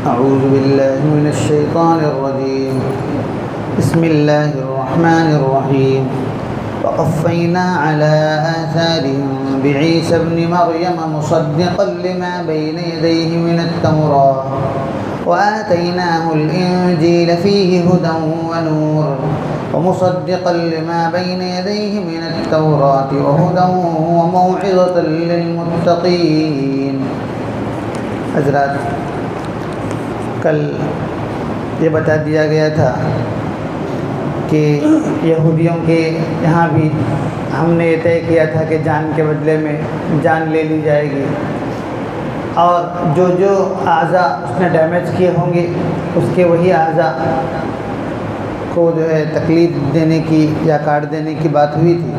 أعوذ بالله من الشيطان الرجيم. بسم الله الرحمن الرحيم. وقفينا على آثارهم بعيسى ابن مريم مصدقا لما بين يديه من التوراة وآتيناه الإنجيل فيه هدى ونور ومصدقا لما بين يديه من التوراة وهدى وموعظة للمتقين. حضرات، کل یہ بتا دیا گیا تھا کہ یہودیوں کے یہاں بھی ہم نے یہ طے کیا تھا کہ جان کے بدلے میں جان لے لی جائے گی، اور جو جو اعضاء اس نے ڈیمیج کیے ہوں گے اس کے وہی اعضاء کو جو ہے تکلیف دینے کی یا کاٹ دینے کی بات ہوئی تھی.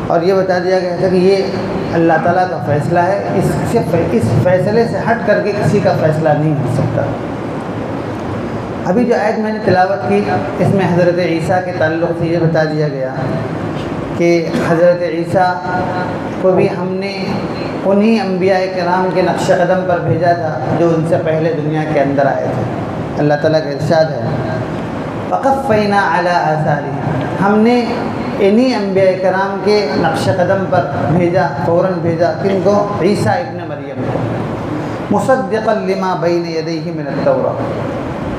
اور یہ بتا دیا گیا تھا کہ یہ اللہ تعالیٰ کا فیصلہ ہے، اس فیصلے سے ہٹ کر کے کسی کا فیصلہ نہیں ہو سکتا. ابھی جو آیت میں نے تلاوت کی اس میں حضرت عیسیٰ کے تعلق سے یہ بتا دیا گیا کہ حضرت عیسیٰ کو بھی ہم نے انہی انبیاء کرام کے نقش قدم پر بھیجا تھا جو ان سے پہلے دنیا کے اندر آئے تھے. اللہ تعالیٰ کا ارشاد ہے وقفینا علی آثارہم، ہم نے انہی انبیاء کرام کے نقش قدم پر بھیجا، فوراً بھیجا. کن کو؟ عیسیٰ ابن مریم کو. مصدقا لما بین یدیہ من التوراۃ،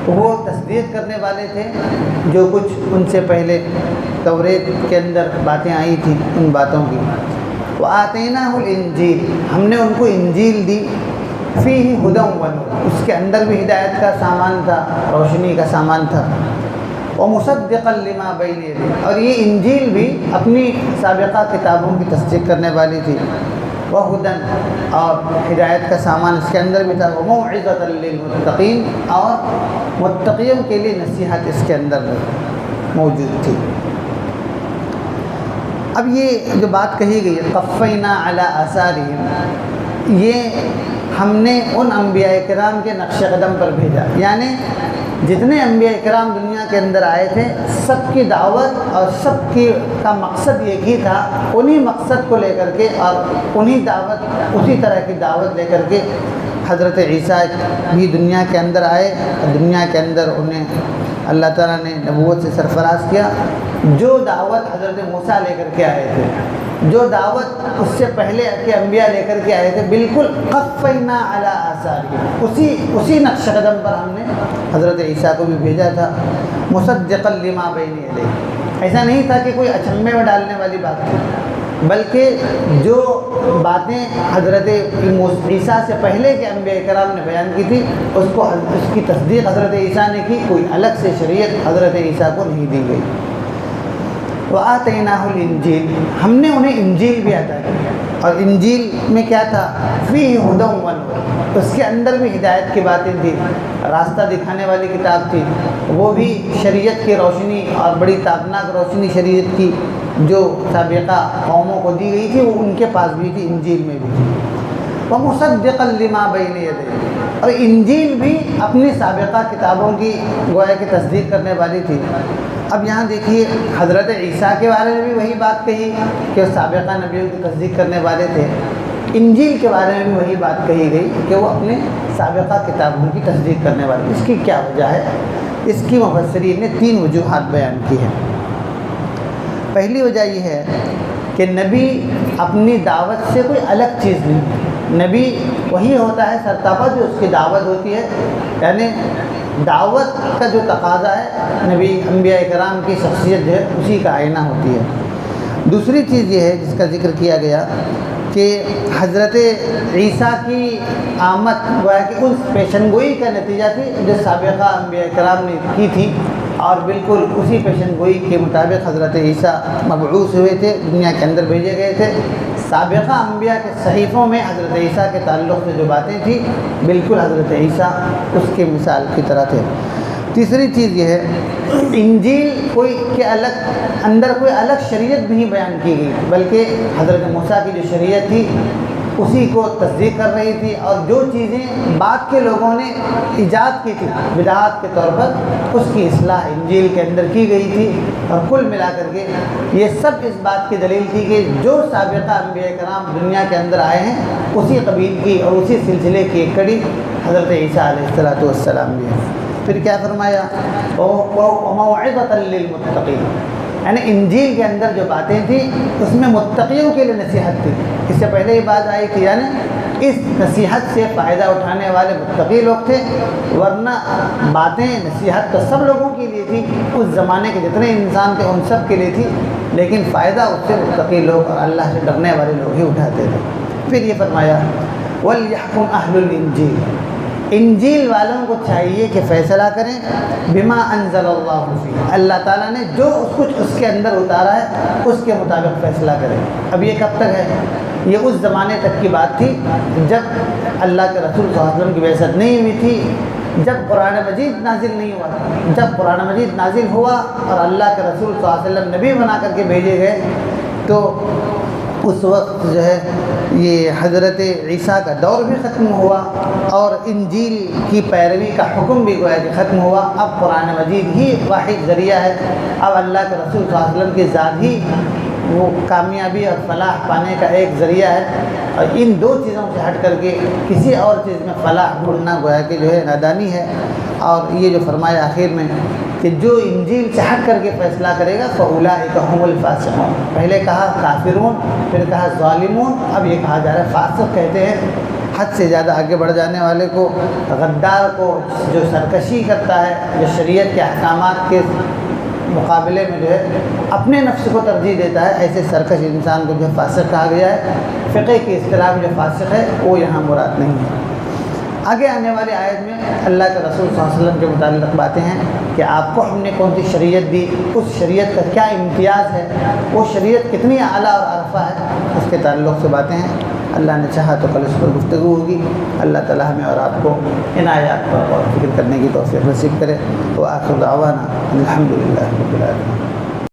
وہ تصدیق کرنے والے تھے جو کچھ ان سے پہلے توریت کے اندر باتیں آئی تھیں ان باتوں کی. وآتیناہ الانجیل، ہم نے ان کو انجیل دی. فیہ ھدی ونور، اس کے اندر بھی ہدایت کا سامان تھا، روشنی کا سامان تھا. ومصدقا لما بین یدیہ، اور یہ انجیل بھی اپنی سابقہ کتابوں کی تصدیق کرنے والی تھی. وہدن، اور ہدایت کا سامان اس کے اندر بھی تھا. وموعظۃ للمتقین، اور متقیوں کے لیے نصیحت اس کے اندر موجود تھی. اب یہ جو بات کہی گئی قفینا علی آثارہم، یہ ہم نے ان انبیاء کرام کے نقش قدم پر بھیجا، یعنی جتنے انبیاء کرام دنیا کے اندر آئے تھے سب کی دعوت اور سب کا مقصد ایک ہی تھا. انہی مقصد کو لے کر کے اور انہی دعوت، اسی طرح کی دعوت لے کر کے حضرت عیسیٰ بھی دنیا کے اندر آئے، اور دنیا کے اندر انہیں اللہ تعالیٰ نے نبوت سے سرفراز کیا. جو دعوت حضرت موسیٰ لے کر کے آئے تھے، جو دعوت اس سے پہلے کے انبیاء لے کر کے آئے تھے، بالکل قفینا علی آثارہم، اسی نقش قدم پر ہم نے حضرت عیسیٰ کو بھی بھیجا تھا. مصدقا لما بین یدیہ، ایسا نہیں تھا کہ کوئی اچنبے میں ڈالنے والی بات تھی، بلکہ جو باتیں حضرت عیسیٰ سے پہلے کے انبیاء کرام نے بیان کی تھی اس کی تصدیق حضرت عیسیٰ نے کی. کوئی الگ سے شریعت حضرت عیسیٰ کو نہیں دی گئی. وآتیناہ الانجیل، ہم نے انہیں انجیل بھی عطا کی. اور انجیل میں کیا تھا؟ فیہ ھدی ونور، اس کے اندر بھی ہدایت کی باتیں تھی، راستہ دکھانے والی کتاب تھی. وہ بھی شریعت کی روشنی، اور بڑی تابناک روشنی شریعت کی جو سابقہ قوموں کو دی گئی تھی وہ ان کے پاس بھی تھی، انجیل میں بھی تھی. ومصدقا لما بین یدیہ، اور انجیل بھی اپنی سابقہ کتابوں کی گویا کی تصدیق کرنے والی تھی. اب یہاں دیکھیے حضرت عیسیٰ کے بارے میں بھی وہی بات کہی کہ سابقہ نبیوں کی تصدیق کرنے والے تھے. انجیل کے بارے میں بھی وہی بات کہی گئی کہ وہ اپنے سابقہ کتابوں کی تصدیق کرنے والے. اس کی کیا وجہ ہے؟ اس کی مفسرین نے 3 وجوہات بیان کی ہیں. پہلی وجہ یہ ہے کہ نبی اپنی دعوت سے کوئی الگ چیز نہیں ہے. نبی وہی ہوتا ہے سرتاپا جو اس کی دعوت ہوتی ہے، یعنی دعوت کا جو تقاضا ہے نبی انبیاء کرام کی شخصیت جو ہے اسی کا آئینہ ہوتی ہے. دوسری چیز یہ ہے جس کا ذکر کیا گیا کہ حضرت عیسیٰ کی آمد گویا کہ اس پیشن گوئی کا نتیجہ تھی جو سابقہ انبیاء کرام نے کی تھی، اور بالکل اسی پیشن گوئی کے مطابق حضرت عیسیٰ مبعوث ہوئے تھے، دنیا کے اندر بھیجے گئے تھے. سابقہ انبیاء کے صحیفوں میں حضرت عیسیٰ کے تعلق سے جو باتیں تھیں بالکل حضرت عیسیٰ اس کی مثال کی طرح تھے. تیسری چیز یہ ہے انجیل کے اندر کوئی الگ شریعت نہیں بیان کی گئی، بلکہ حضرت موسیٰ کی جو شریعت تھی اسی کو تصدیق کر رہی تھی، اور جو چیزیں بعد کے لوگوں نے ایجاد کی تھی بدعات کے طور پر اس کی اصلاح انجیل کے اندر کی گئی تھی. اور کل ملا کر کے یہ سب اس بات کی دلیل تھی کہ جو سابقہ انبیاء کرام دنیا کے اندر آئے ہیں اسی قبیل کی اور اسی سلسلے کی ایک کڑی حضرت عیسیٰ علیہ السلام بھی ہے۔ پھر کیا فرمایا؟ وَمَوْعِظَةً لِّلْمُتَّقِينَ، یعنی انجیل کے اندر جو باتیں تھیں اس میں متقیوں کے لیے نصیحت تھی۔ اس سے پہلے یہ بات آئی تھی، یعنی اس نصیحت سے فائدہ اٹھانے والے متقی لوگ تھے، ورنہ باتیں نصیحت تو سب لوگوں کے لیے تھی، اس زمانے کے جتنے انسان تھے ان سب کے لیے تھی، لیکن فائدہ اس سے متقی لوگ اور اللہ سے ڈرنے والے لوگ ہی اٹھاتے تھے۔ پھر یہ فرمایا وَلْيَحْكُمْ أَهْلُ الْإِنْجِيلِ، انجیل والوں کو چاہیے کہ فیصلہ کریں بما انزل اللہ فیہ، اللہ تعالیٰ نے جو کچھ اس کے اندر اتارا ہے اس کے مطابق فیصلہ کریں۔ اب یہ کب تک ہے؟ یہ اس زمانے تک کی بات تھی جب اللہ کے رسول صلی اللہ علیہ وسلم کی بعثت نہیں ہوئی تھی، جب قرآن مجید نازل نہیں ہوا تھا۔ جب قرآن مجید نازل ہوا اور اللہ کے رسول صلی اللہ علیہ وسلم نبی بنا کر کے بھیجے گئے تو اس وقت جو ہے یہ حضرت عیسیٰ کا دور بھی ختم ہوا اور انجیل کی پیروی کا حکم بھی گویا کہ ختم ہوا۔ اب قرآن مجید ہی واحد ذریعہ ہے، اب اللہ کے رسول صلی اللہ علیہ وسلم کی ذات ہی وہ کامیابی اور فلاح پانے کا ایک ذریعہ ہے، اور ان دو چیزوں سے ہٹ کر کے کسی اور چیز میں فلاح ڈھونڈنا گویا کہ جو ہے نادانی ہے۔ اور یہ جو فرمایا آخر میں کہ جو انجیل سے ہٹ کر کے فیصلہ کرے گا فَأُولَٰئِكَ هُمُ الْفَاسِقُونَ، پہلے کہا کافرون، پھر کہا ظالمون، اب یہ کہا جا رہا ہے فاسق کہتے ہیں حد سے زیادہ آگے بڑھ جانے والے کو، غدار کو، جو سرکشی کرتا ہے، جو شریعت کے احکامات کے مقابلے میں جو ہے اپنے نفس کو ترجیح دیتا ہے، ایسے سرکش انسان کو جو فاسق کہا گیا ہے۔ فقہ کی اصطلاح میں جو فاسق ہے وہ یہاں مراد نہیں ہے۔ آگے آنے والی آیت میں اللہ کے رسول صلی اللہ علیہ وسلم کے متعلق باتیں ہیں کہ آپ کو ہم نے کون سی شریعت دی، اس شریعت کا کیا امتیاز ہے، وہ شریعت کتنی اعلیٰ اور عرفہ ہے، اس کے تعلق سے باتیں ہیں۔ اللہ نے چاہا تو کل اس پر گفتگو ہوگی۔ اللہ تعالیٰ ہمیں اور آپ کو ان آیات پر غور و فکر کرنے کی توفیق نصیب کرے۔ وآخر دعوانا الحمد للہ رب العالمین۔